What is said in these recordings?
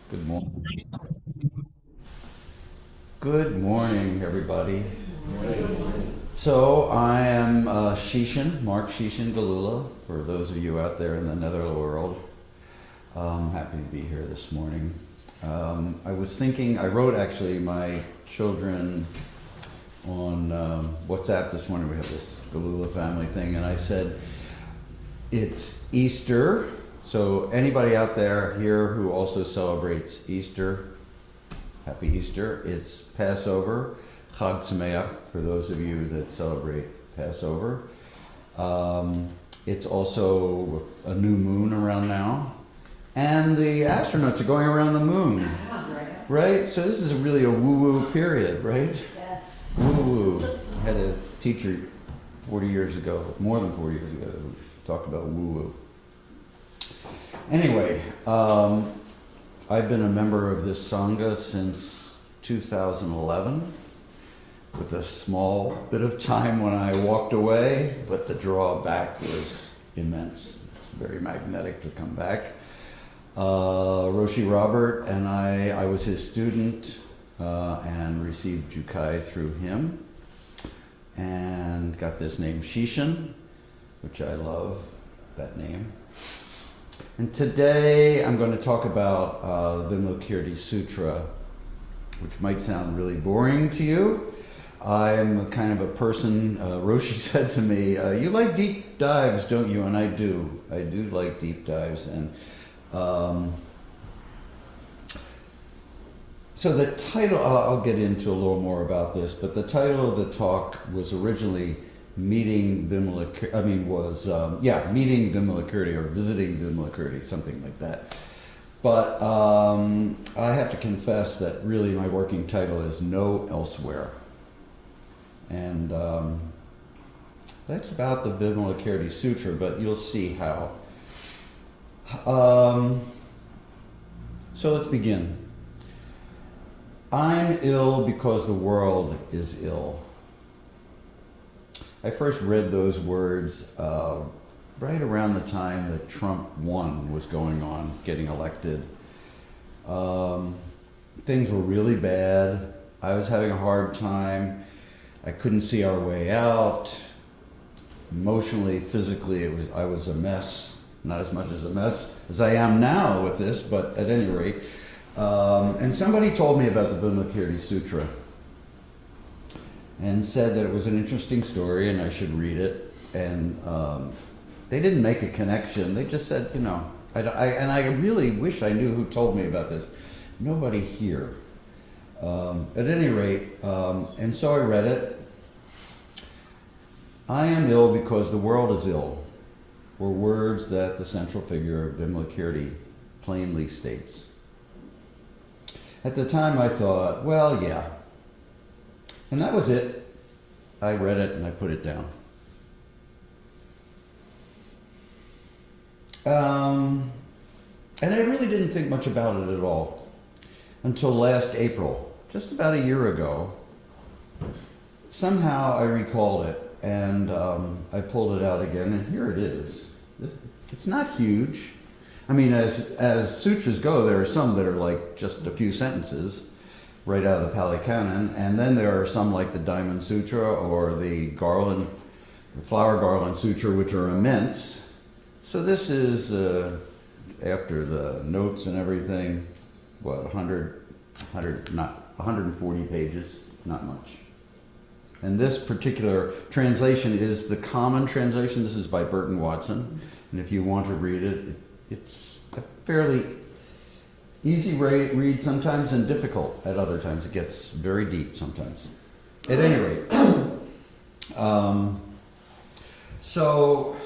Good morning. Good morning, everybody. So I am Mark Shishin Gelula, for those of you out there in the netherworld. I'm happy to be here this morning. I was thinking, I wrote actually my children on WhatsApp this morning. We have this Gelula family thing, and I said, it's Easter. So anybody out there here who also celebrates Easter, Happy Easter. It's Passover, Chag Sameach, for those of you that celebrate Passover. It's also a new moon around now. And the astronauts are going around the moon. Right? So this is really a woo-woo period, right? Yes. Woo-woo. I had a teacher 40 years ago, more than 40 years ago, who talked about woo-woo. Anyway, I've been a member of this Sangha since 2011, with a small bit of time when I walked away, but the drawback was immense. It's very magnetic to come back. Roshi Robert and I was his student and received Jukai through him, and got this name Shishin, which I love, that name. And today I'm going to talk about Vimalakirti Sutra, which might sound really boring to you. I'm a kind of a person, Roshi said to me, you like deep dives, don't you? And I do. I do like deep dives. And so the title, I'll get into a little more about this, but the title of the talk was originally meeting Vimalakirti, meeting Vimalakirti or visiting Vimalakirti, something like that. But I have to confess that really my working title is No Elsewhere. And that's about the Vimalakirti Sutra, but you'll see how. So let's begin. I'm ill because the world is ill. I first read those words right around the time that Trump was going on, getting elected. Things were really bad. I was having a hard time. I couldn't see our way out. Emotionally, physically, I was a mess. Not as much as a mess as I am now with this, but at any rate. And somebody told me about the Vimalakirti Sutra, and said that it was an interesting story and I should read it. And they didn't make a connection. They just said, and I really wish I knew who told me about this. Nobody here. At any rate, and so I read it. I am ill because the world is ill, were words that the central figure of Vimalakirti plainly states. At the time I thought, well, yeah. And that was it. I read it and I put it down. And I really didn't think much about it at all until last April, just about a year ago. Somehow I recalled it, and I pulled it out again, and here it is. It's not huge. I mean, as sutras go, there are some that are like just a few sentences right out of the Pali Canon, and then there are some like the Diamond Sutra or the Flower Garland Sutra, which are immense. So this is, after the notes and everything, 140 pages, not much. And this particular translation is the common translation. This is by Burton Watson, and if you want to read it, it's a fairly easy read sometimes and difficult at other times. It gets very deep sometimes. At any rate, so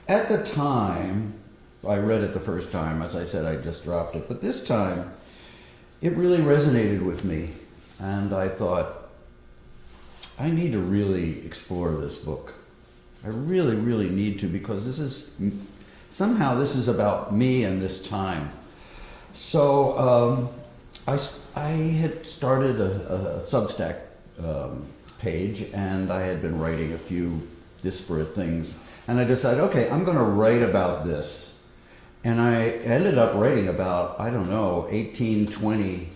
at the time, I read it the first time, as I said, I just dropped it, but this time it really resonated with me, and I thought, I need to really explore this book. I really, really need to, because somehow this is about me and this time. So I had started a Substack page, and I had been writing a few disparate things. And I decided, okay, I'm going to write about this. And I ended up writing about, I don't know, 18, 20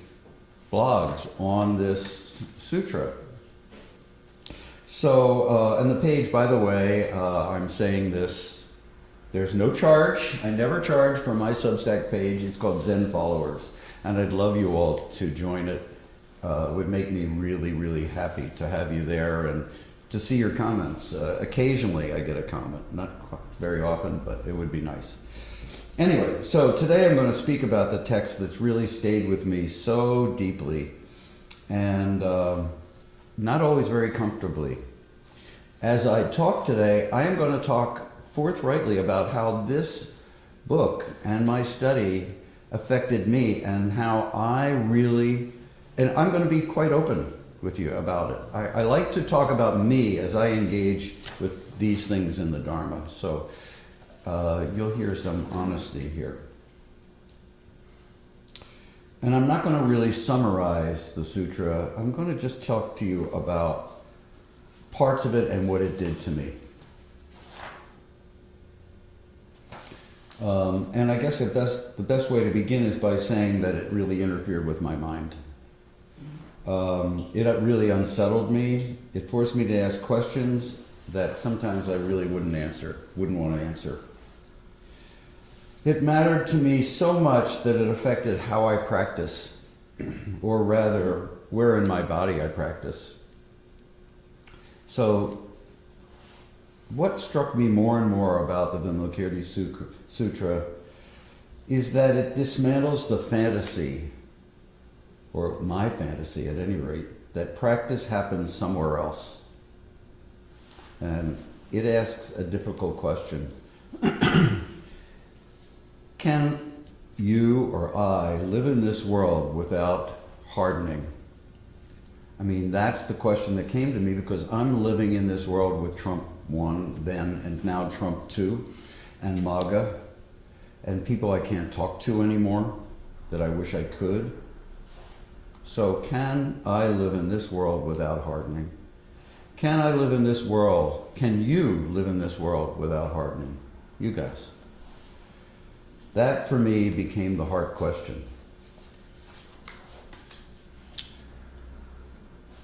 blogs on this sutra. So, and the page, by the way, I'm saying this, there's no charge. I never charge for my Substack page. It's called Zen Followers. And I'd love you all to join it. It would make me really, really happy to have you there and to see your comments. Occasionally I get a comment, not very often, but it would be nice. Anyway, so today I'm going to speak about the text that's really stayed with me so deeply and not always very comfortably. As I talk today, I am going to talk forthrightly about how this book and my study affected me and how I really, and I'm going to be quite open with you about it. I like to talk about me as I engage with these things in the Dharma. So you'll hear some honesty here. And I'm not going to really summarize the sutra. I'm going to just talk to you about parts of it and what it did to me. And I guess the best way to begin is by saying that it really interfered with my mind. It really unsettled me. It forced me to ask questions that sometimes I really wouldn't want to answer. It mattered to me so much that it affected how I practice, or rather, where in my body I practice. So, what struck me more and more about the Vimalakirti Sutra is that it dismantles the fantasy, or my fantasy at any rate, that practice happens somewhere else. And it asks a difficult question. Can you or I live in this world without hardening? I mean, that's the question that came to me because I'm living in this world with Trump 1 then and now Trump 2 and MAGA and people I can't talk to anymore that I wish I could. So can I live in this world without hardening? Can I live in this world? Can you live in this world without hardening? You guys. That for me became the heart question.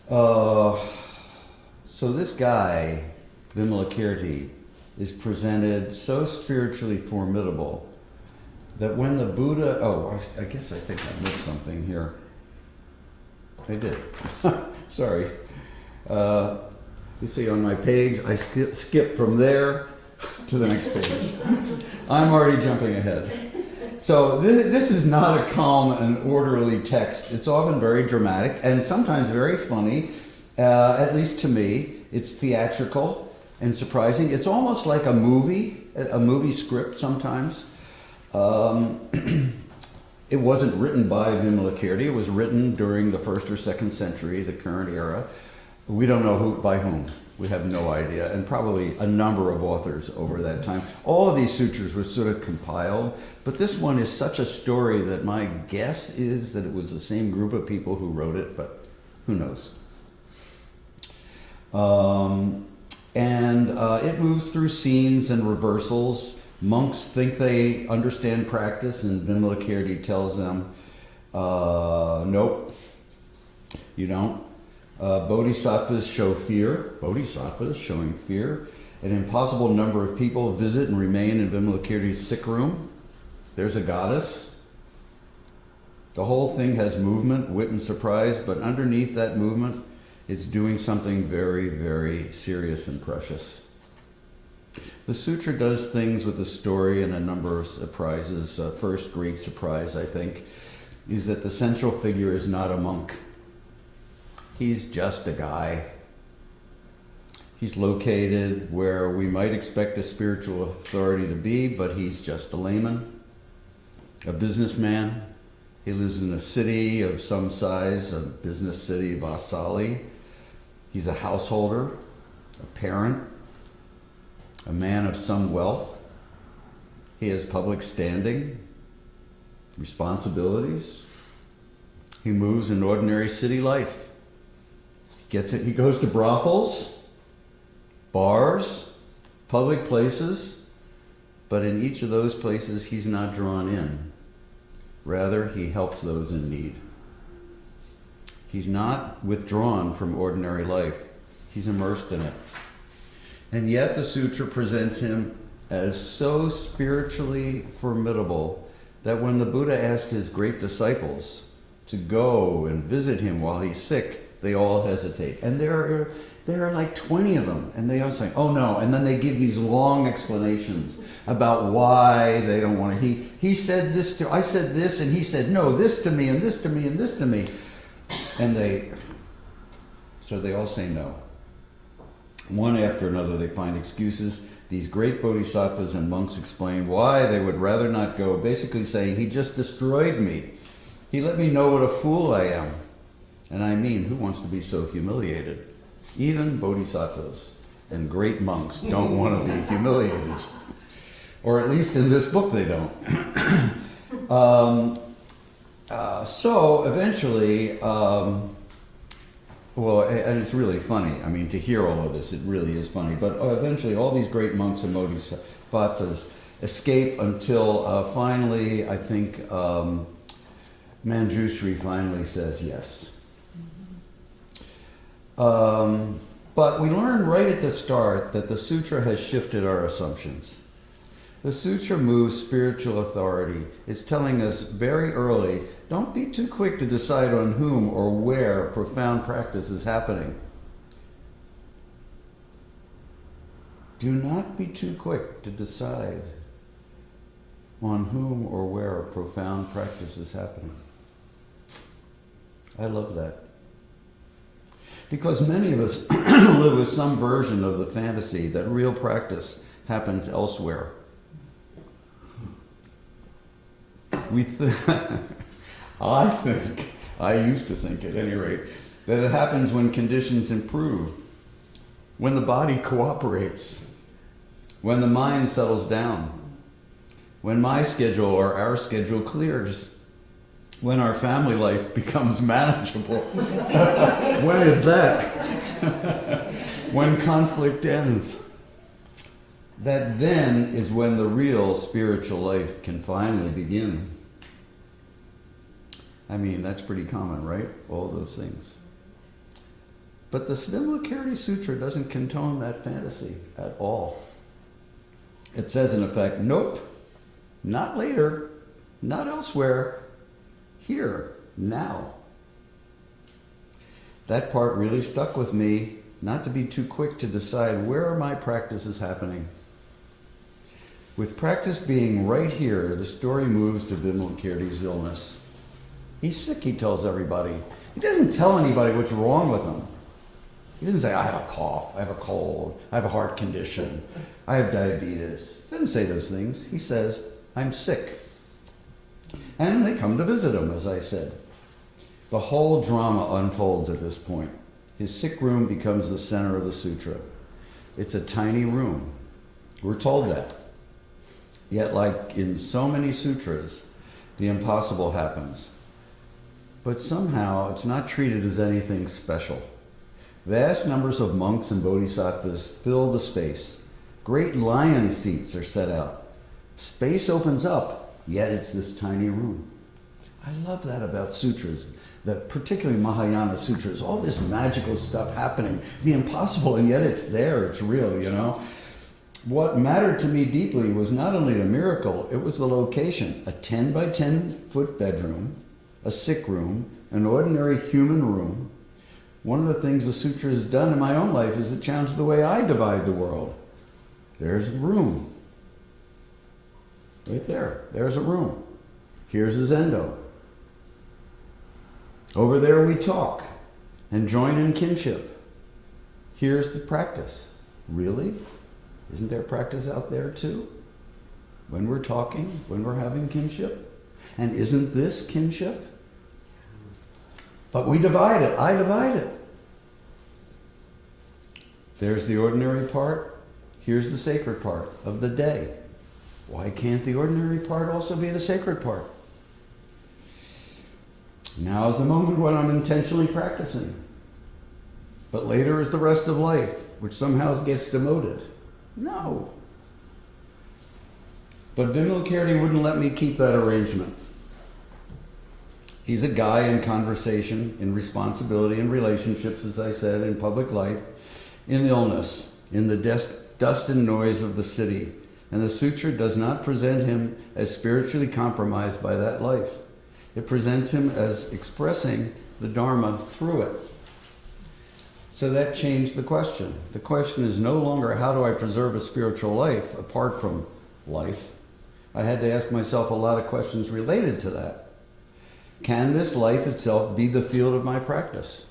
So this guy, Vimalakirti, is presented so spiritually formidable that when the Buddha, I guess I think I missed something here. I did. Sorry. You see on my page, I skip from there to the next page. I'm already jumping ahead. So this is not a calm and orderly text. It's often very dramatic and sometimes very funny, at least to me. It's theatrical and surprising. It's almost like a movie script sometimes. It wasn't written by Vimalakirti. It was written during the 1st or 2nd century, the current era. We don't know by whom. We have no idea, and probably a number of authors over that time. All of these sutras were sort of compiled, but this one is such a story that my guess is that it was the same group of people who wrote it, but who knows. It moves through scenes and reversals. Monks think they understand practice, and Vimalakirti tells them, nope, you don't. Bodhisattvas show fear. Bodhisattvas showing fear. An impossible number of people visit and remain in Vimalakirti's sick room. There's a goddess. The whole thing has movement, wit, and surprise, but underneath that movement, it's doing something very, very serious and precious. The sutra does things with the story and a number of surprises. First great surprise, I think, is that the central figure is not a monk. He's just a guy. He's located where we might expect a spiritual authority to be, but he's just a layman, a businessman. He lives in a city of some size, a business city, Vasali. He's a householder, a parent, a man of some wealth. He has public standing, responsibilities. He moves in ordinary city life. He goes to brothels, bars, public places. But in each of those places, he's not drawn in. Rather, he helps those in need. He's not withdrawn from ordinary life. He's immersed in it. And yet the sutra presents him as so spiritually formidable that when the Buddha asked his great disciples to go and visit him while he's sick, they all hesitate. And there are like 20 of them, and they all say, oh no, and then they give these long explanations about why they don't want to. He said this to, I said this, and he said, no, this to me, and this to me, and this to me. And so they all say no. One after another, they find excuses. These great bodhisattvas and monks explain why they would rather not go, basically saying, he just destroyed me. He let me know what a fool I am. And I mean, who wants to be so humiliated? Even bodhisattvas and great monks don't want to be humiliated. Or at least in this book they don't. So eventually, well, and it's really funny. I mean, to hear all of this, it really is funny. But eventually, all these great monks and bodhisattvas escape until finally, I think, Manjushri finally says yes. But we learn right at the start that the sutra has shifted our assumptions. The sutra moves spiritual authority. It's telling us very early, don't be too quick to decide on whom or where profound practice is happening. Do not be too quick to decide on whom or where profound practice is happening. I love that. Because many of us live with some version of the fantasy that real practice happens elsewhere. I used to think at any rate, that it happens when conditions improve, when the body cooperates, when the mind settles down, when my schedule or our schedule clears, when our family life becomes manageable. When is that? When conflict ends. That then is when the real spiritual life can finally begin. I mean, that's pretty common, right? All those things. But the Vimalakirti Sutra doesn't condone that fantasy at all. It says, in effect, nope, not later, not elsewhere, here, now. That part really stuck with me, not to be too quick to decide where are my practices happening. With practice being right here, the story moves to Vimalakirti's illness. He's sick, he tells everybody. He doesn't tell anybody what's wrong with him. He doesn't say, I have a cough, I have a cold, I have a heart condition, I have diabetes. He doesn't say those things. He says, I'm sick. And they come to visit him, as I said. The whole drama unfolds at this point. His sick room becomes the center of the sutra. It's a tiny room. We're told that. Yet, like in so many sutras, the impossible happens. But somehow it's not treated as anything special. Vast numbers of monks and bodhisattvas fill the space. Great lion seats are set out. Space opens up, yet it's this tiny room. I love that about sutras, that particularly Mahayana sutras, all this magical stuff happening, the impossible, and yet it's there, it's real, you know. What mattered to me deeply was not only the miracle, it was the location. A 10 by 10 foot bedroom, a sick room, an ordinary human room. One of the things the sutra has done in my own life is to challenge the way I divide the world. There's a room. Right there. There's a room. Here's a zendo. Over there we talk and join in kinship. Here's the practice. Really? Isn't there practice out there too? When we're talking, when we're having kinship? And isn't this kinship? But we divide it. I divide it. There's the ordinary part. Here's the sacred part of the day. Why can't the ordinary part also be the sacred part? Now is the moment when I'm intentionally practicing. But later is the rest of life, which somehow gets demoted. No. But Vimalakirti wouldn't let me keep that arrangement. He's a guy in conversation, in responsibility, in relationships, as I said, in public life, in illness, in the dust and noise of the city. And the sutra does not present him as spiritually compromised by that life. It presents him as expressing the Dharma through it. So that changed the question. The question is no longer how do I preserve a spiritual life apart from life. I had to ask myself a lot of questions related to that. Can this life itself be the field of my practice?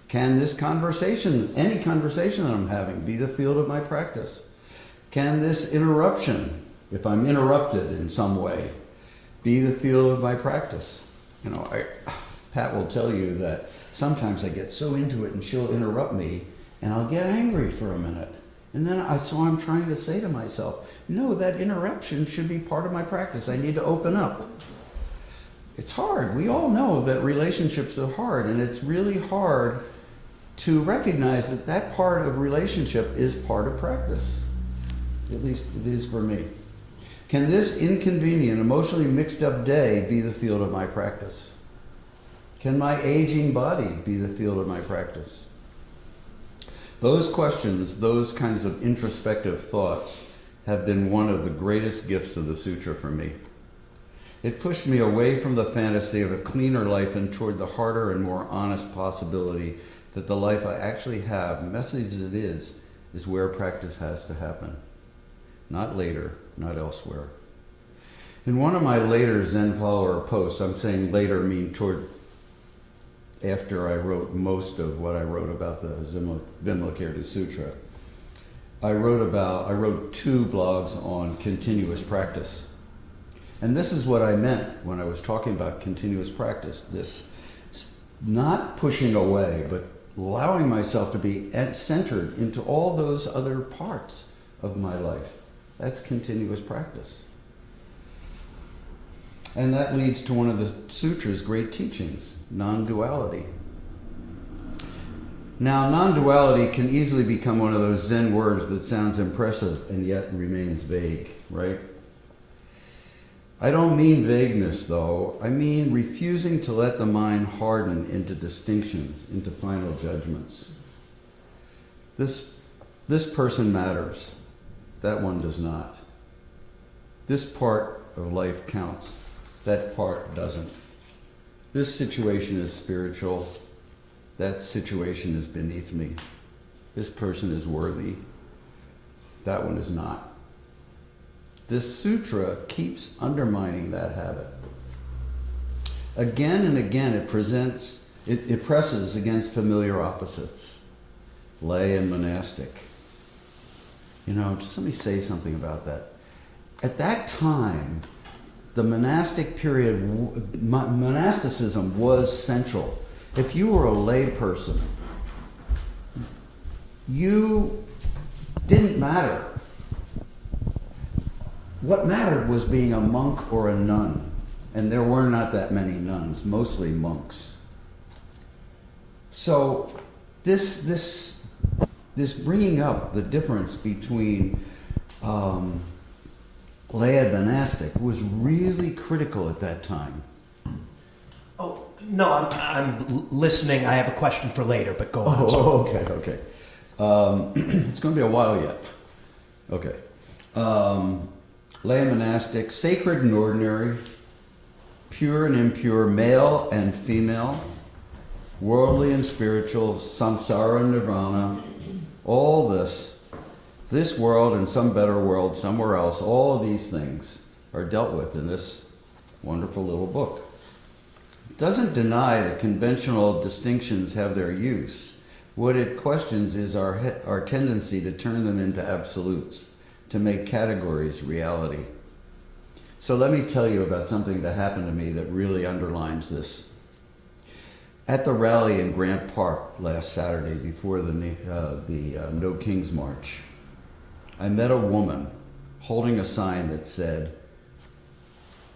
Can this conversation, any conversation that I'm having, be the field of my practice? Can this interruption, if I'm interrupted in some way, be the field of my practice? You know, Pat will tell you that sometimes I get so into it and she'll interrupt me and I'll get angry for a minute. And then so I'm trying to say to myself, no, that interruption should be part of my practice. I need to open up. It's hard. We all know that relationships are hard, and it's really hard to recognize that that part of relationship is part of practice. At least it is for me. Can this inconvenient, emotionally mixed up day be the field of my practice? Can my aging body be the field of my practice? Those questions, those kinds of introspective thoughts, have been one of the greatest gifts of the sutra for me. It pushed me away from the fantasy of a cleaner life and toward the harder and more honest possibility that the life I actually have, messy as it is where practice has to happen. Not later, not elsewhere. In one of my later Zen follower posts, I'm saying later mean toward after I wrote most of what I wrote about the Vimalakirti Sutra, I wrote 2 blogs on continuous practice. And this is what I meant when I was talking about continuous practice, this not pushing away, but allowing myself to be centered into all those other parts of my life. That's continuous practice. And that leads to one of the sutra's great teachings, non-duality. Now, non-duality can easily become one of those Zen words that sounds impressive and yet remains vague, right? I don't mean vagueness, though. I mean refusing to let the mind harden into distinctions, into final judgments. This person matters. That one does not. This part of life counts. That part doesn't. This situation is spiritual. That situation is beneath me. This person is worthy. That one is not. This sutra keeps undermining that habit. Again and again it presses against familiar opposites, lay and monastic. You know, just let me say something about that. At that time, the monastic period, monasticism was central. If you were a lay person, you didn't matter. What mattered was being a monk or a nun. And there were not that many nuns, mostly monks. So this bringing up the difference between lay and monastic was really critical at that time. Oh, no, I'm listening. I have a question for later, but go on. Oh, okay. It's going to be a while yet. Okay. Lay and monastic, sacred and ordinary, pure and impure, male and female, worldly and spiritual, samsara and nirvana, all this world and some better world somewhere else, all of these things are dealt with in this wonderful little book. It doesn't deny that conventional distinctions have their use. What it questions is our tendency to turn them into absolutes, to make categories reality. So let me tell you about something that happened to me that really underlines this. At the rally in Grant Park last Saturday before the No Kings March, I met a woman holding a sign that said,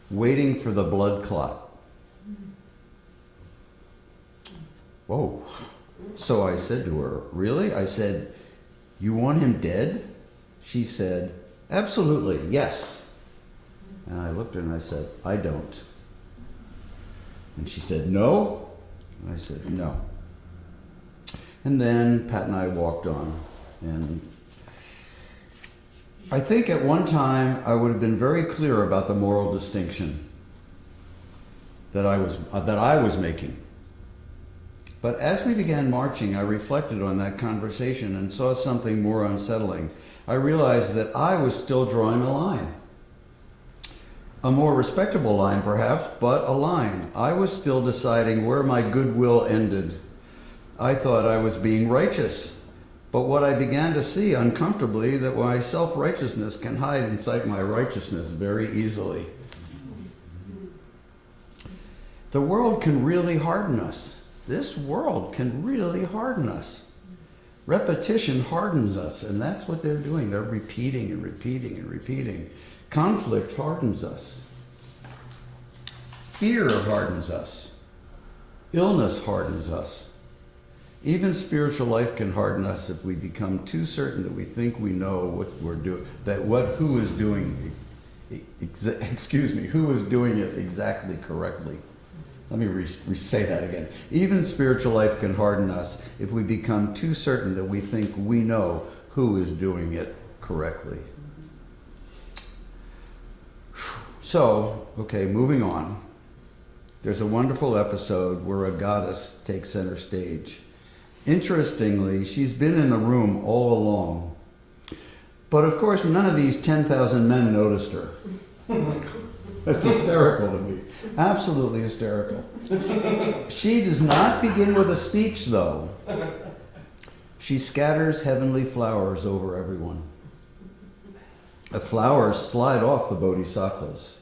"Waiting for the blood clot." Whoa. So I said to her, "Really?" I said, "You want him dead?" She said, "Absolutely, yes. And I looked at her and I said, I don't. And she said, no? And I said, no. And then Pat and I walked on. And I think at one time I would have been very clear about the moral distinction that I was making. But as we began marching, I reflected on that conversation and saw something more unsettling. I realized that I was still drawing a line. A more respectable line, perhaps, but a line. I was still deciding where my goodwill ended. I thought I was being righteous. But what I began to see uncomfortably, that my self-righteousness can hide inside my righteousness very easily. The world can really harden us. This world can really harden us. Repetition hardens us, and that's what they're doing. They're repeating and repeating and repeating. Conflict hardens us. Fear hardens us. Illness hardens us. Even spiritual life can harden us if we become too certain that we think we know what we're doing, who is doing it exactly correctly. Let me re-say that again. Even spiritual life can harden us if we become too certain that we think we know who is doing it correctly. So, okay, moving on. There's a wonderful episode where a goddess takes center stage. Interestingly, she's been in the room all along. But of course, none of these 10,000 men noticed her. That's hysterical to me. Absolutely hysterical. She does not begin with a speech, though. She scatters heavenly flowers over everyone. The flowers slide off the bodhisattvas,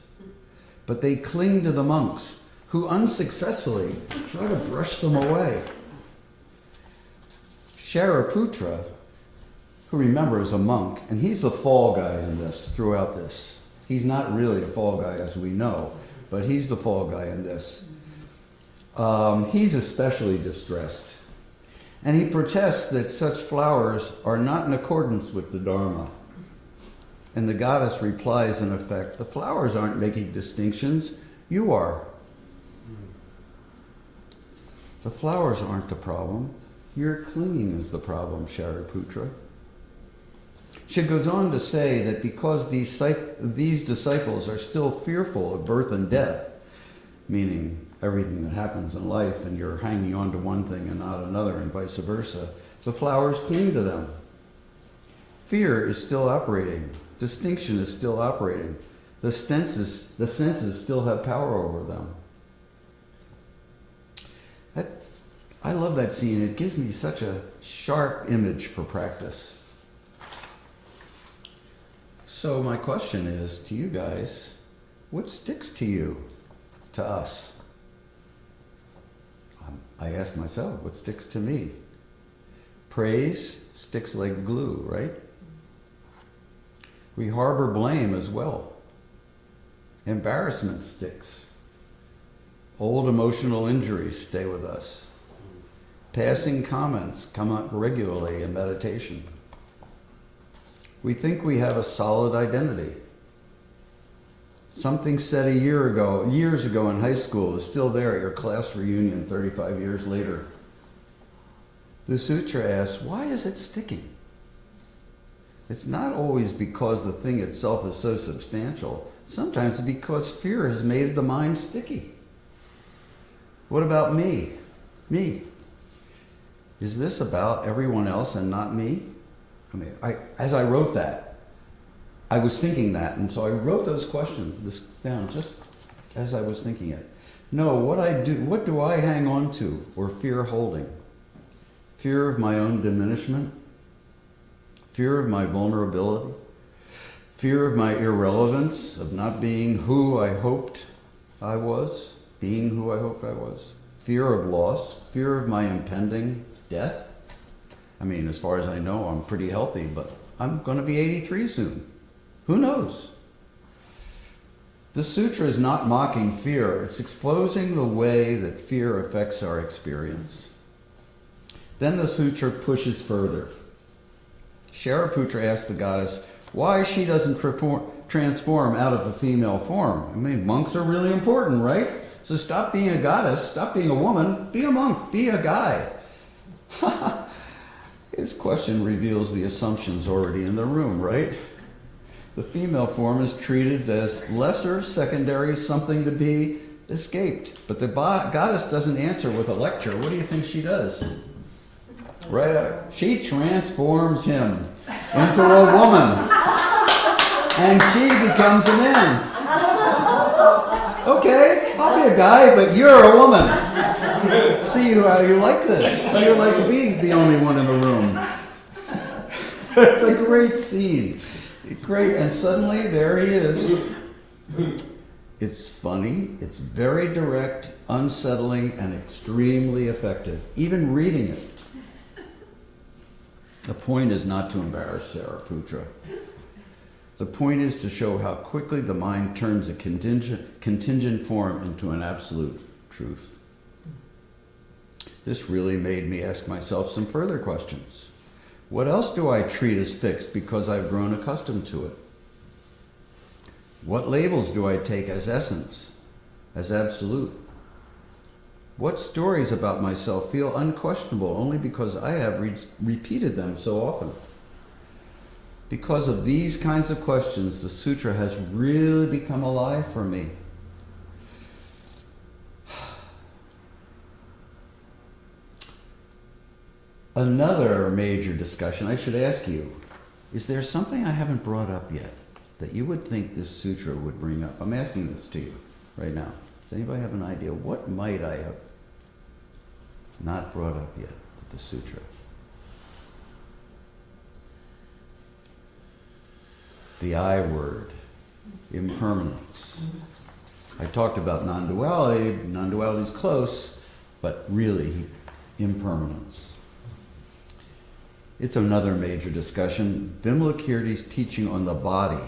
but they cling to the monks, who unsuccessfully try to brush them away. Shariputra, who remember is a monk, and he's the fall guy in this, throughout this. He's not really a fall guy as we know, but he's the fall guy in this. He's especially distressed. And he protests that such flowers are not in accordance with the Dharma. And the goddess replies in effect, the flowers aren't making distinctions, you are. The flowers aren't the problem. Your clinging is the problem, Shariputra. She goes on to say that because these disciples are still fearful of birth and death, meaning everything that happens in life and you're hanging on to one thing and not another and vice versa, the flowers cling to them. Fear is still operating. Distinction is still operating. The senses still have power over them. I love that scene. It gives me such a sharp image for practice. So my question is to you guys, what sticks to you, to us? I ask myself, what sticks to me? Praise sticks like glue, right? We harbor blame as well. Embarrassment sticks. Old emotional injuries stay with us. Passing comments come up regularly in meditation. We think we have a solid identity. Something said years ago in high school is still there at your class reunion 35 years later. The sutra asks, why is it sticking? It's not always because the thing itself is so substantial. Sometimes it's because fear has made the mind sticky. What about me? Me. Is this about everyone else and not me? As I wrote that, I was thinking that, and so I wrote those questions down just as I was thinking it. No, what do I hang on to or fear holding? Fear of my own diminishment? Fear of my vulnerability? Fear of my irrelevance, of not being who I hoped I was, being who I hoped I was? Fear of loss? Fear of my impending death? I mean, as far as I know, I'm pretty healthy, but I'm going to be 83 soon. Who knows? The sutra is not mocking fear. It's exposing the way that fear affects our experience. Then the sutra pushes further. Shariputra asks the goddess why she doesn't perform transform out of a female form. I mean, monks are really important, right? So stop being a goddess, stop being a woman, be a monk, be a guy. His question reveals the assumptions already in the room, right? The female form is treated as lesser, secondary, something to be escaped. But the goddess doesn't answer with a lecture. What do you think she does? Right? She transforms him into a woman. And she becomes a man. Okay, I'll be a guy, but you're a woman. See how you like this. So you like being the only one in the room. It's a great scene. Great, and suddenly there he is. It's funny, it's very direct, unsettling, and extremely effective. Even reading it. The point is not to embarrass Sarah. The point is to show how quickly the mind turns a contingent form into an absolute truth. This really made me ask myself some further questions. What else do I treat as fixed because I've grown accustomed to it? What labels do I take as essence, as absolute? What stories about myself feel unquestionable only because I have repeated them so often? Because of these kinds of questions, the sutra has really become alive for me. Another major discussion, I should ask you, is there something I haven't brought up yet that you would think this sutra would bring up? I'm asking this to you right now. Does anybody have an idea? What might I have not brought up yet with the sutra? The I word, impermanence. I talked about non-duality. Non-duality is close, but really impermanence. It's another major discussion. Vimalakirti's teaching on the body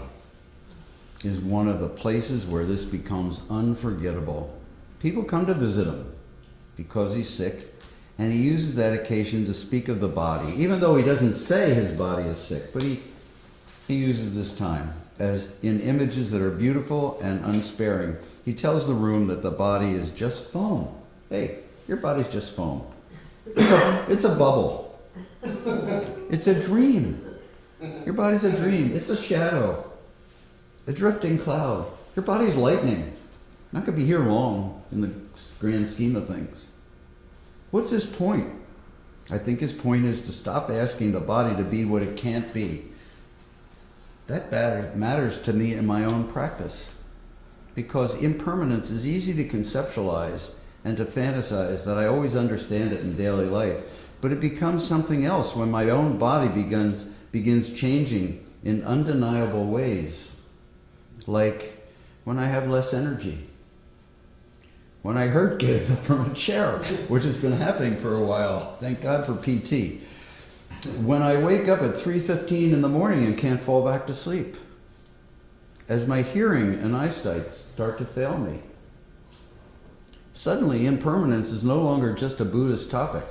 is one of the places where this becomes unforgettable. People come to visit him because he's sick, and he uses that occasion to speak of the body, even though he doesn't say his body is sick, but he uses this time as in images that are beautiful and unsparing. He tells the room that the body is just foam. Hey, your body's just foam. It's a bubble. It's a dream. Your body's a dream. It's a shadow. A drifting cloud. Your body's lightning. Not going to be here long in the grand scheme of things. What's his point? I think his point is to stop asking the body to be what it can't be. That matters to me in my own practice. Because impermanence is easy to conceptualize and to fantasize that I always understand it in daily life. But it becomes something else when my own body begins changing in undeniable ways. Like when I have less energy. When I hurt getting up from a chair, which has been happening for a while. Thank God for PT. When I wake up at 3:15 in the morning and can't fall back to sleep. As my hearing and eyesight start to fail me. Suddenly, impermanence is no longer just a Buddhist topic.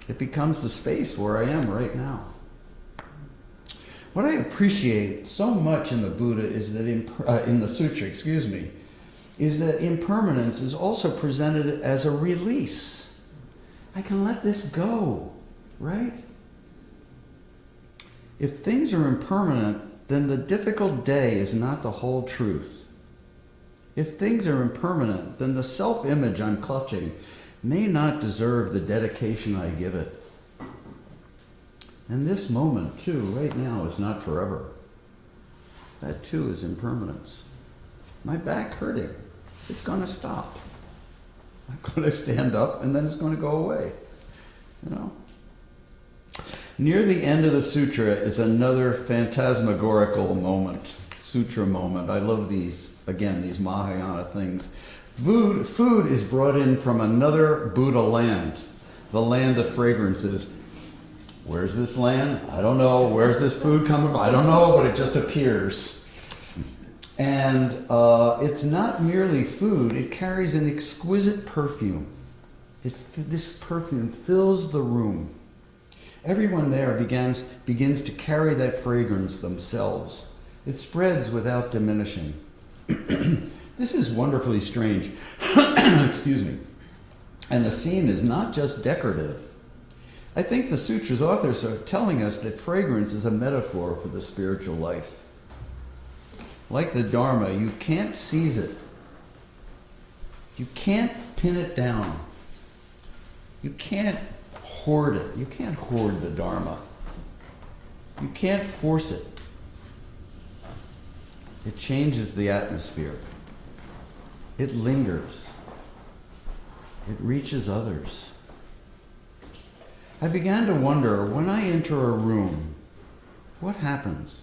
It becomes the space where I am right now. What I appreciate so much in the Buddha is that in the sutra, is that impermanence is also presented as a release. I can let this go, right? If things are impermanent, then the difficult day is not the whole truth. If things are impermanent, then the self-image I'm clutching may not deserve the dedication I give it. And this moment, too, right now, is not forever. That, too, is impermanence. My back hurting. It's going to stop. I'm going to stand up, and then it's going to go away. You know? Near the end of the sutra is another phantasmagorical moment, sutra moment. I love these, again, these Mahayana things. Food is brought in from another Buddha land, the land of fragrances. Where's this land? I don't know. Where's this food coming from? I don't know, but it just appears. And it's not merely food. It carries an exquisite perfume. This perfume fills the room. Everyone there begins to carry that fragrance themselves. It spreads without diminishing. This is wonderfully strange. Excuse me. And the scene is not just decorative. I think the sutra's authors are telling us that fragrance is a metaphor for the spiritual life. Like the Dharma, you can't seize it. You can't pin it down. You can't hoard it. You can't hoard the Dharma. You can't force it. It changes the atmosphere. It lingers. It reaches others. I began to wonder, when I enter a room, what happens?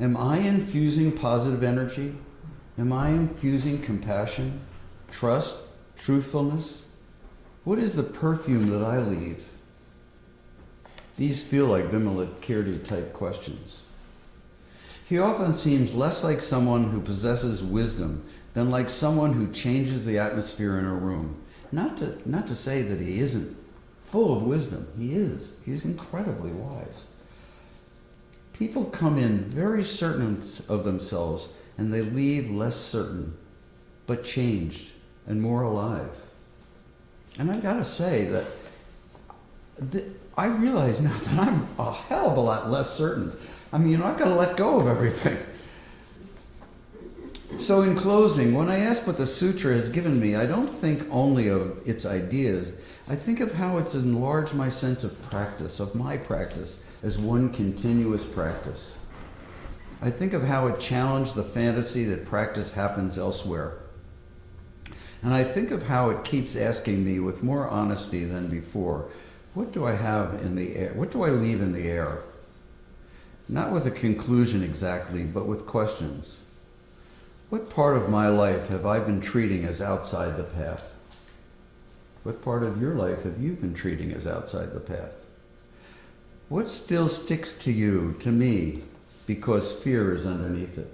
Am I infusing positive energy? Am I infusing compassion, trust, truthfulness? What is the perfume that I leave? These feel like Vimalakirti type questions. He often seems less like someone who possesses wisdom than like someone who changes the atmosphere in a room. Not to say that he isn't full of wisdom. He is. He's incredibly wise. People come in very certain of themselves and they leave less certain, but changed and more alive. And I've got to say that I realize now that I'm a hell of a lot less certain. I mean, I've got to let go of everything. So in closing, when I ask what the sutra has given me, I don't think only of its ideas. I think of how it's enlarged my sense of practice, of my practice, as one continuous practice. I think of how it challenged the fantasy that practice happens elsewhere. And I think of how it keeps asking me with more honesty than before, what do I have in the air? What do I leave in the air? Not with a conclusion exactly, but with questions. What part of my life have I been treating as outside the path? What part of your life have you been treating as outside the path? What still sticks to you, to me, because fear is underneath it?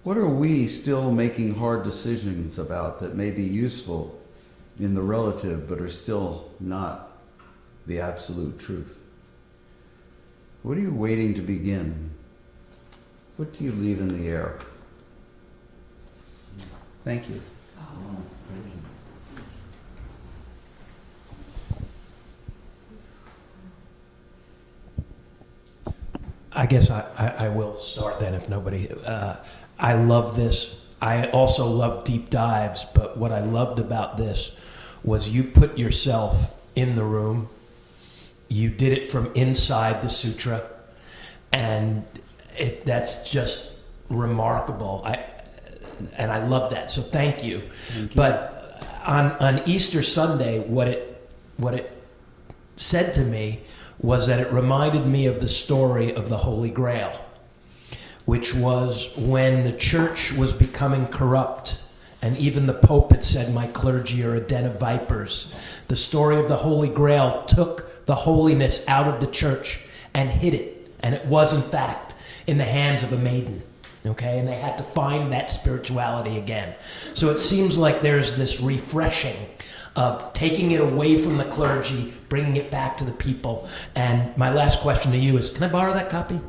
What are we still making hard decisions about that may be useful in the relative but are still not the absolute truth? What are you waiting to begin? What do you leave in the air? Thank you. I guess I will start then if nobody... I love this. I also love deep dives, but what I loved about this was you put yourself in the room. You did it from inside the sutra, and that's just remarkable. I love that. So thank you. Thank you. But on Easter Sunday, what it said to me was that it reminded me of the story of the Holy Grail, which was when the church was becoming corrupt, and even the Pope had said, "My clergy are a den of vipers." The story of the Holy Grail took the holiness out of the church and hid it, and it was in fact in the hands of a maiden. Okay, and they had to find that spirituality again. So it seems like there's this refreshing of taking it away from the clergy, bringing it back to the people. And my last question to you is, can I borrow that copy?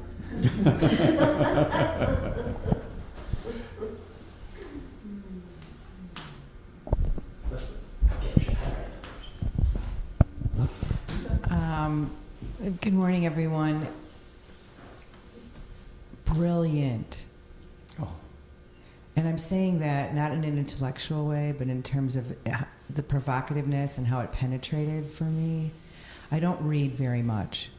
Good morning, everyone. Brilliant. Oh. And I'm saying that not in an intellectual way, but in terms of the provocativeness and how it penetrated for me. I don't read very much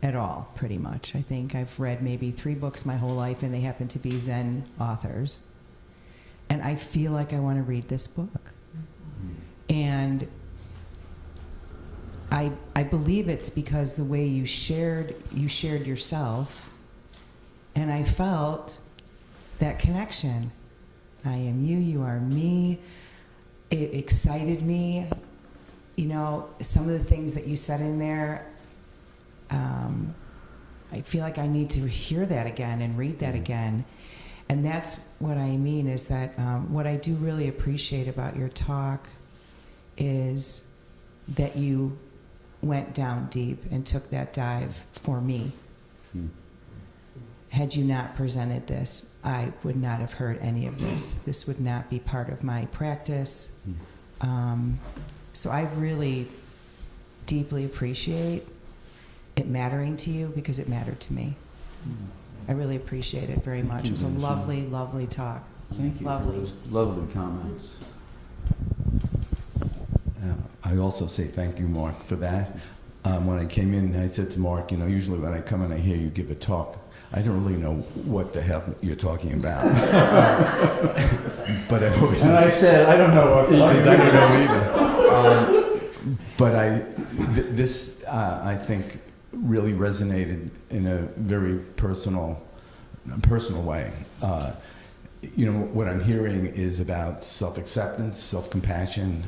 at all, pretty much. I think I've read maybe 3 books my whole life, and they happen to be Zen authors. And I feel like I want to read this book. Mm-hmm. And I believe it's because the way you shared yourself, and I felt that connection. I am you, you are me. It excited me. You know, some of the things that you said in there, I feel like I need to hear that again and read that again. And that's what I mean is that what I do really appreciate about your talk is that you went down deep and took that dive for me. Had you not presented this, I would not have heard any of this. This would not be part of my practice. So I really deeply appreciate it mattering to you because it mattered to me. I really appreciate it very much. It was a lovely, lovely talk. Thank you Lovely. for those lovely comments. I also say thank you, Mark, for that. When I came in, I said to Mark, usually when I come in, I hear you give a talk. I don't really know what the hell you're talking about. But I've always... And I said, I don't know. I don't know either. But this, I think, really resonated in a very personal way. What I'm hearing is about self-acceptance, self-compassion,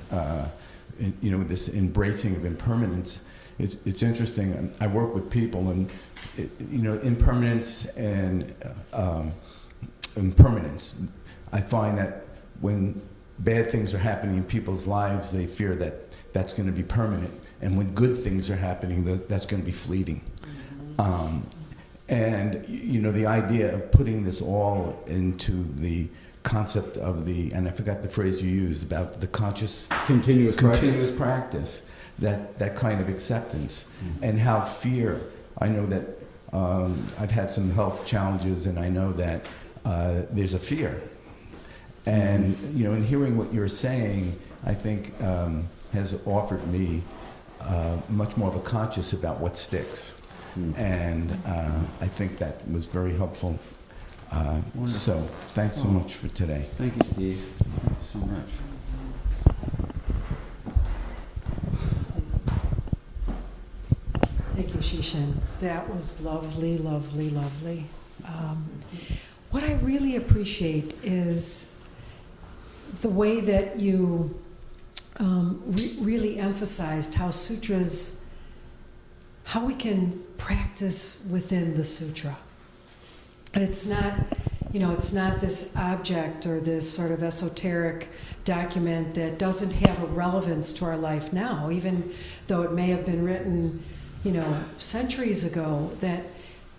this embracing of impermanence. It's interesting. I work with people, and impermanence and impermanence. I find that when bad things are happening in people's lives, they fear that that's going to be permanent, and when good things are happening, that's going to be fleeting. And the idea of putting this all into the concept of and I forgot the phrase you used about the continuous practice, that kind of acceptance, and how fear. I know that I've had some health challenges, and I know that there's a fear, and in hearing what you're saying, I think has offered me much more of a conscious about what sticks. And I think that was very helpful. So thanks so much for today. Thank you, Steve. Thank you so much. Thank you, Shishin. That was lovely, lovely, lovely. What I really appreciate is the way that you really emphasized how sutras, how we can practice within the sutra. And it's not, it's not this object or this sort of esoteric document that doesn't have a relevance to our life now, even though it may have been written, centuries ago, that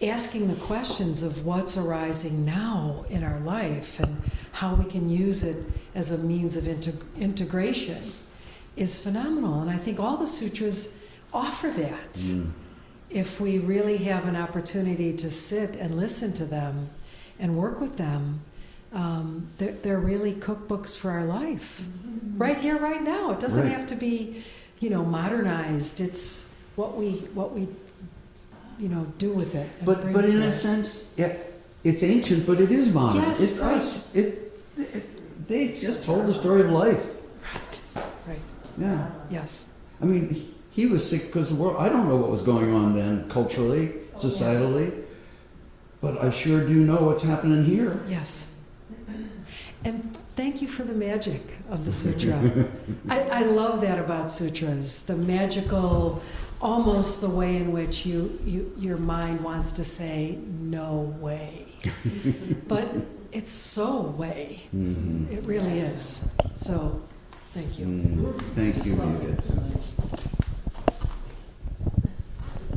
asking the questions of what's arising now in our life and how we can use it as a means of integration is phenomenal. And I think all the sutras offer that. If we really have an opportunity to sit and listen to them and work with them, they're really cookbooks for our life. Right here, right now. It doesn't have to be, modernized. It's what we do with it. But in a sense, it's ancient, but it is modern. Yes, it's right. us. They just told the story of life. Right. Yeah. Yes. I mean, he was sick because the world. I don't know what was going on then, culturally, societally, but I sure do know what's happening here. Yes. And thank you for the magic of the sutra. I love that about sutras, the magical, almost the way in which your mind wants to say, no way. But it's so way. It really is. So, thank you. Thank you, Inga.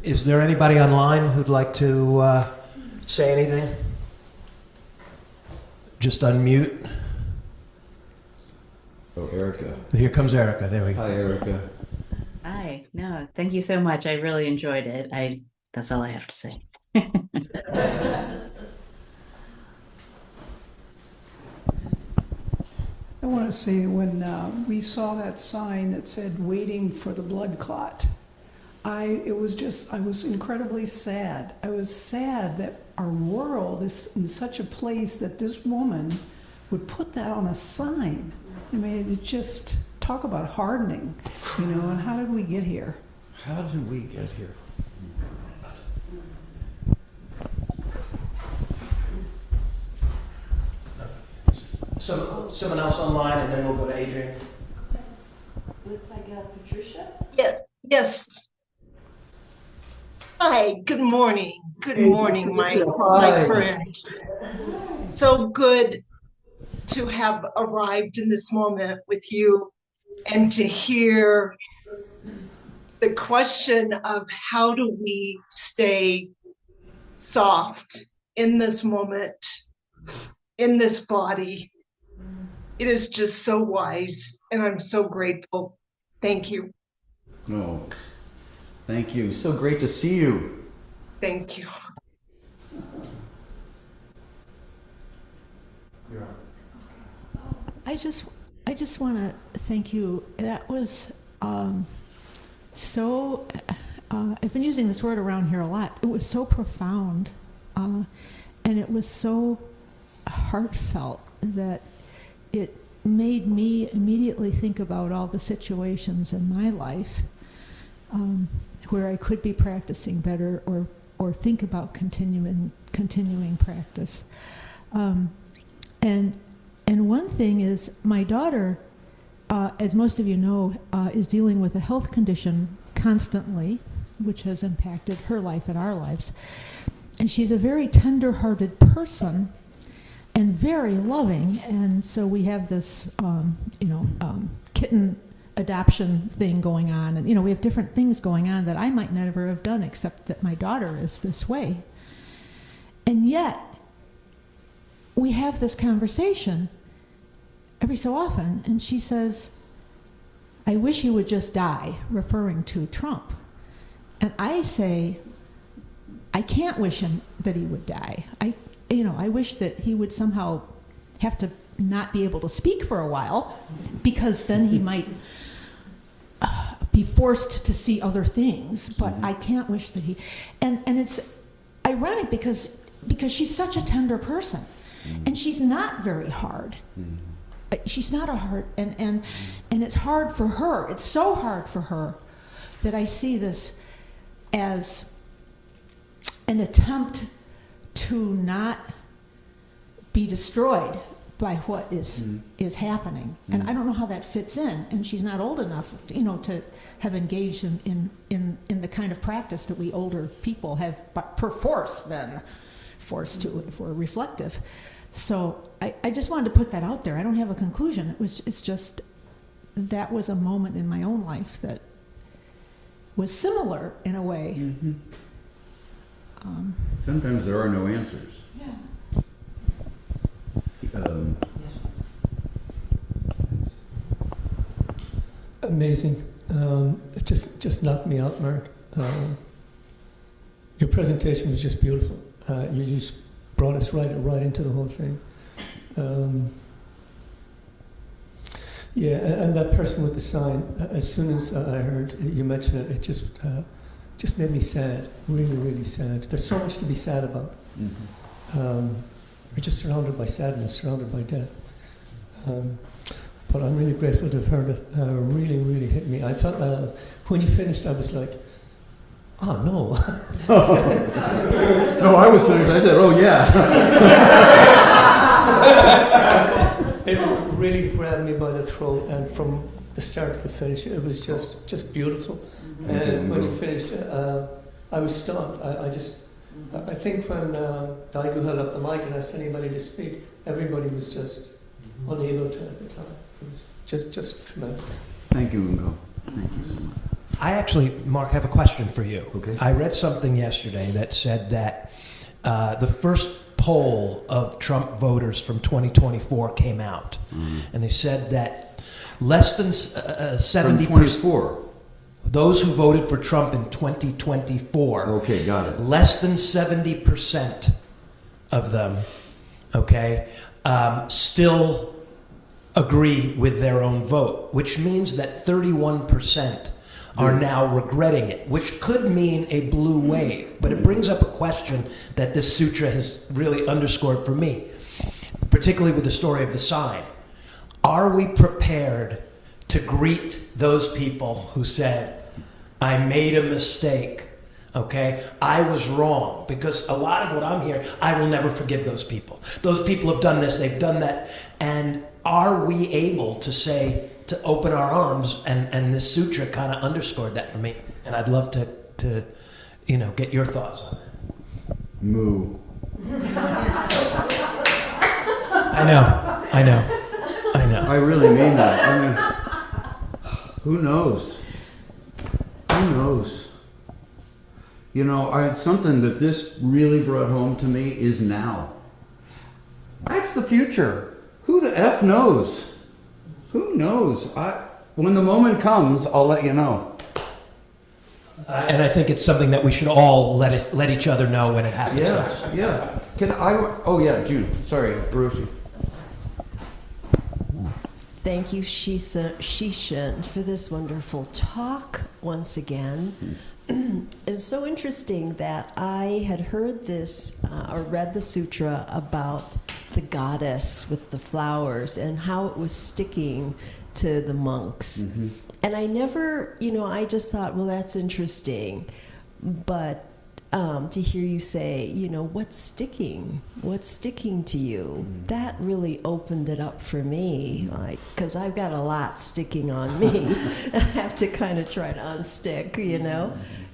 Is there anybody online who'd like to say anything? Just unmute. Oh, Erica. Here comes Erica. There we go. Hi, Erica. Hi. No, thank you so much. I really enjoyed it. That's all I have to say. I want to say when we saw that sign that said waiting for the blood clot, I was incredibly sad. I was sad that our world is in such a place that this woman would put that on a sign. I mean, it's just talk about hardening, and how did we get here? How did we get here? Someone else online, and then we'll go to Adrian. Looks like Patricia. Yes. Hi, good morning. Good morning, my friend. So good to have arrived in this moment with you and to hear the question of how do we stay soft in this moment, in this body. It is just so wise, and I'm so grateful. Thank you. Oh, thank you. So great to see you. Thank you. I just want to thank you. That was so. I've been using this word around here a lot. It was so profound, and it was so heartfelt that it made me immediately think about all the situations in my life where I could be practicing better, or think about continuing practice. And one thing is, my daughter, as most of you know, is dealing with a health condition constantly, which has impacted her life and our lives. And she's a very tender-hearted person and very loving. And so we have this, kitten adoption thing going on. And, we have different things going on that I might never have done, except that my daughter is this way. And yet, we have this conversation every so often, and she says, "I wish he would just die," referring to Trump. And I say, I can't wish him that he would die. I wish that he would somehow have to not be able to speak for a while, because then he might be forced to see other things. But I can't wish that he. And it's ironic because she's such a tender person, and she's not very hard. She's not a hard, and it's hard for her. It's so hard for her that I see this as an attempt to not be destroyed by what is happening. And I don't know how that fits in. And she's not old enough, to have engaged in the kind of practice that we older people have perforce been forced to if we're reflective. So I just wanted to put that out there. I don't have a conclusion. It's just that was a moment in my own life that was similar in a way. Sometimes there are no answers. Amazing. It just knocked me out, Mark. Your presentation was just beautiful. You just brought us right into the whole thing. And that person with the sign, as soon as I heard you mention it, it just made me sad, really, really sad. There's so much to be sad about. We're just surrounded by sadness, surrounded by death. But I'm really grateful to have heard it. Really, really hit me. I felt, when you finished, I was like, oh no. No, I was finished. I said, oh yeah. It really grabbed me by the throat, and from the start to the finish, it was just beautiful. And when you finished, I was stunned. I think when Daigu held up the mic and asked anybody to speak, everybody was just unable to at the time. It was just tremendous. Thank you, Ungo. Thank you so much. I actually, Mark, have a question for you. Okay. I read something yesterday that said that the first poll of Trump voters from 2024 came out, and they said that less than 70%. Those who voted for Trump in 2024. Okay, got it. Less than 70% of them, still agree with their own vote, which means that 31% are now regretting it, which could mean a blue wave. But it brings up a question that this sutra has really underscored for me, particularly with the story of the sign. Are we prepared to greet those people who said, I made a mistake, I was wrong? Because a lot of what I'm hearing, I will never forgive those people. Those people have done this, they've done that. And are we able to say, to open our arms, and this sutra kind of underscored that for me. And I'd love to get your thoughts on that. Moo. I know. I really mean that. I mean, who knows? who knows? You know, something that this really brought home to me is now. That's the future. Who the F knows? Who knows? When the moment comes, I'll let you know. And I think it's something that we should all let each other know when it happens to us. Yeah. Oh yeah, June. Sorry, Hiroshi. Thank you, Shishin, for this wonderful talk once again. It's so interesting that I had heard this or read the sutra about the goddess with the flowers and how it was sticking to the monks. Mm-hmm. And I never, I just thought, well, that's interesting. But to hear you say, what's sticking to you, that really opened it up for me, because I've got a lot sticking on me. I have to kind of try to unstick,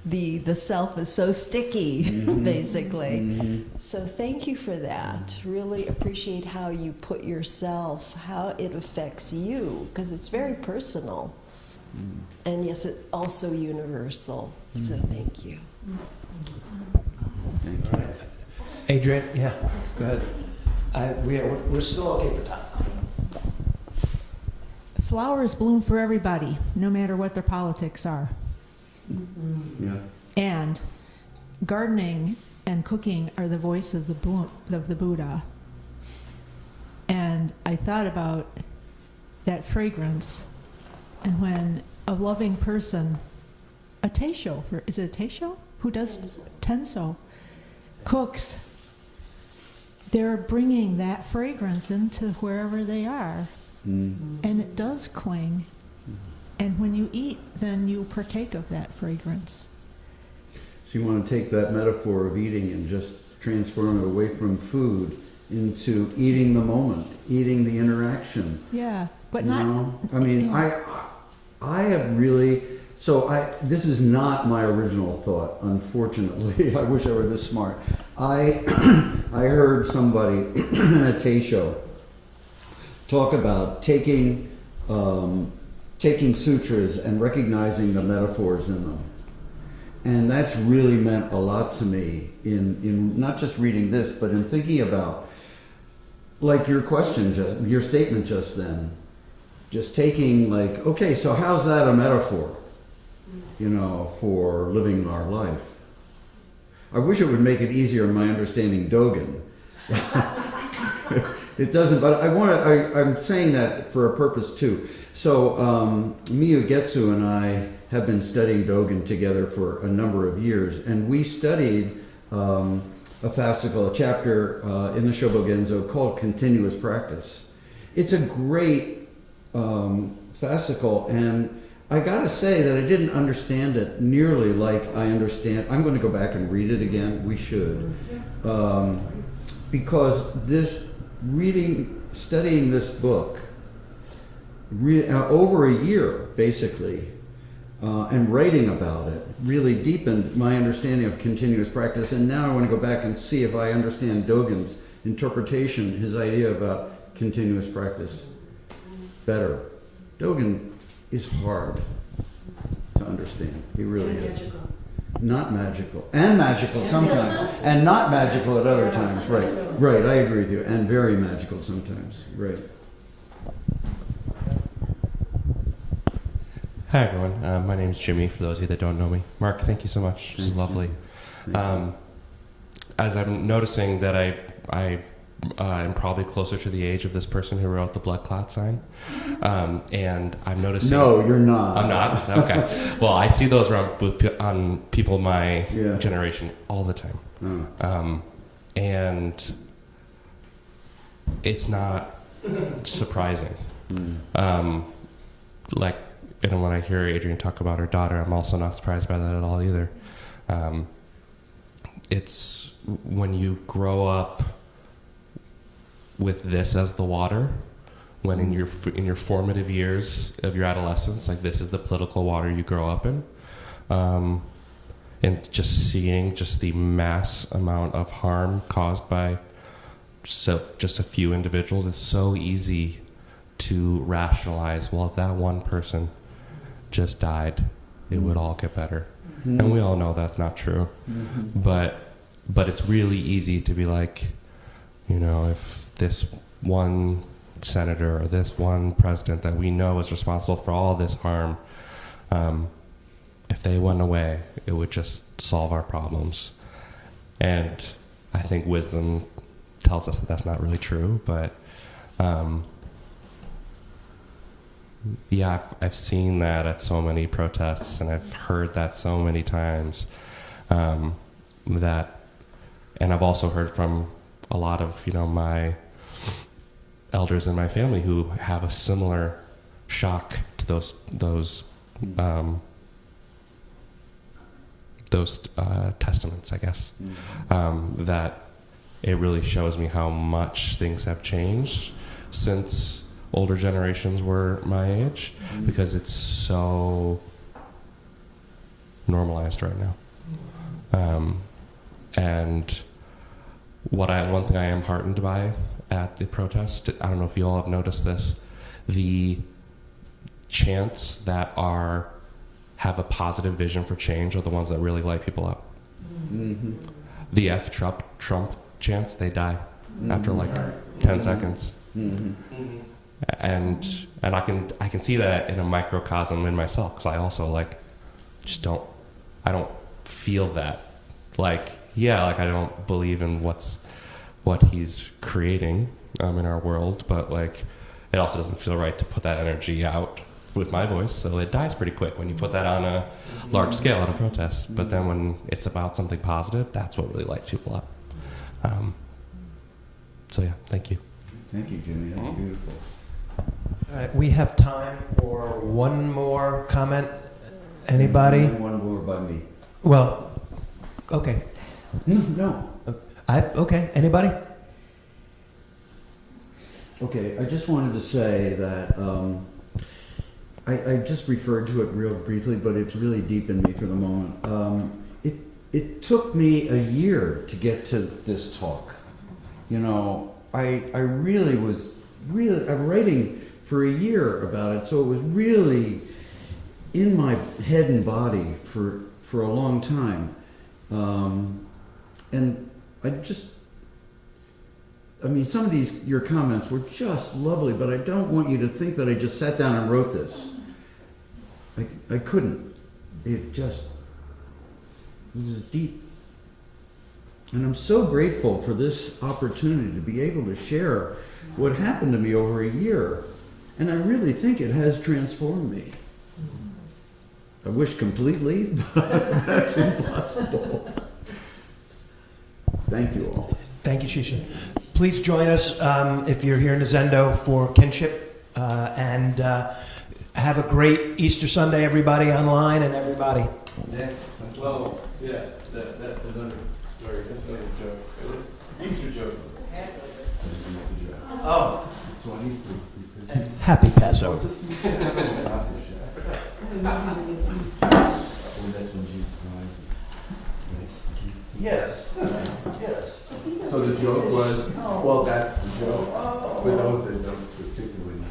the self is so sticky, basically. Mm-hmm. So thank you for that. Really appreciate how you put yourself, how it affects you, because it's very personal. And yes, it's also universal. So thank you. Thank you. Adrian, yeah, go ahead. We're still okay for time. Flowers bloom for everybody, no matter what their politics are. Yeah. And gardening and cooking are the voice of the Buddha. And I thought about that fragrance, and when a loving person, a teisho, is it a teisho? Who does tenso, cooks, they're bringing that fragrance into wherever they are. Mm. And it does cling. And when you eat, then you partake of that fragrance. So you want to take that metaphor of eating and just transform it away from food into eating the moment, eating the interaction. Yeah, but I have really, this is not my original thought, unfortunately. I wish I were this smart. I heard somebody in a Teisho talk about taking sutras and recognizing the metaphors in them. And that's really meant a lot to me in not just reading this, but in thinking about, like your statement just then, just taking okay, so how's that a metaphor, for living our life? I wish it would make it easier in my understanding Dogen. It doesn't, but I'm saying that for a purpose too. So Miyu Getsu and I have been studying Dogen together for a number of years, and we studied a chapter in the Shobogenzo called Continuous Practice. It's a great fascicle, and I gotta say that I didn't understand it nearly like I understand. I'm going to go back and read it again. We should, because studying this book over a year basically, and writing about it really deepened my understanding of continuous practice. And now I want to go back and see if I understand Dogen's interpretation, his idea about continuous practice better. Dogen is hard to understand. He really is. Not magical. And magical sometimes. And not magical at other times. Right. Right, I agree with you. And very magical sometimes. Right. Hi, everyone. My name's Jimmy, for those of you that don't know me. Mark, thank you so much. This is lovely. As I'm noticing that I am probably closer to the age of this person who wrote the blood clot sign. And I'm noticing... No, you're not. I'm not? Okay. Well, I see those on people my generation all the time. And it's not surprising. And when I hear Adrian talk about her daughter, I'm also not surprised by that at all either. It's when you grow up with this as the water, when in your formative years of your adolescence, this is the political water you grow up in, and just seeing just the mass amount of harm caused by just a few individuals, it's so easy to rationalize, well, if that one person just died, it would all get better. And we all know that's not true. But it's really easy to be like, you know, if this one senator or this one president that we know is responsible for all this harm, if they went away, it would just solve our problems. And I think wisdom tells us that that's not really true, but yeah, I've seen that at so many protests, and I've heard that so many times, that, and I've also heard from a lot of, you know, my elders in my family who have a similar shock to those testaments, I guess, that it really shows me how much things have changed since older generations were my age, because it's so normalized right now. And one thing I am heartened by at the protest, I don't know if you all have noticed this, the chants that have a positive vision for change are the ones that really light people up. The F Trump chants, they die after like 10 seconds. And I can see that in a microcosm in myself, because I also like I don't feel that, like, yeah, like I don't believe in what he's creating in our world, but like it also doesn't feel right to put that energy out with my voice, so it dies pretty quick when you put that on a large scale at a protest. But then when it's about something positive, that's what really lights people up. So yeah, thank you. Thank you, Jimmy. That's beautiful. All right, we have time for one more comment. Anybody? One more by me. Well, okay. No. Okay, anybody? Okay, I just wanted to say that I just referred to it real briefly, but it's really deep in me for the moment. It took me a year to get to this talk. You know, I really was writing for a year about it, so it was really in my head and body for a long time. And some of your comments were just lovely, but I don't want you to think that I just sat down and wrote this. I couldn't. It was deep. And I'm so grateful for this opportunity to be able to share what happened to me over a year. And I really think it has transformed me. I wish completely, but that's impossible. Thank you all. Thank you, Shishin. Please join us if you're here in the Zendo for kinship, and have a great Easter Sunday, everybody online and everybody. Yes. Well, yeah, that's another story. That's another joke. It's Easter joke. Oh. It's on Easter. Happy Passover. That's when Jesus rises. Right? Yes. Yes. So the joke was, well, that's the joke. For those that don't particularly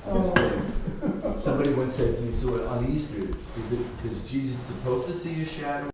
understand. Somebody once said to me, so on Easter, is Jesus supposed to see a shadow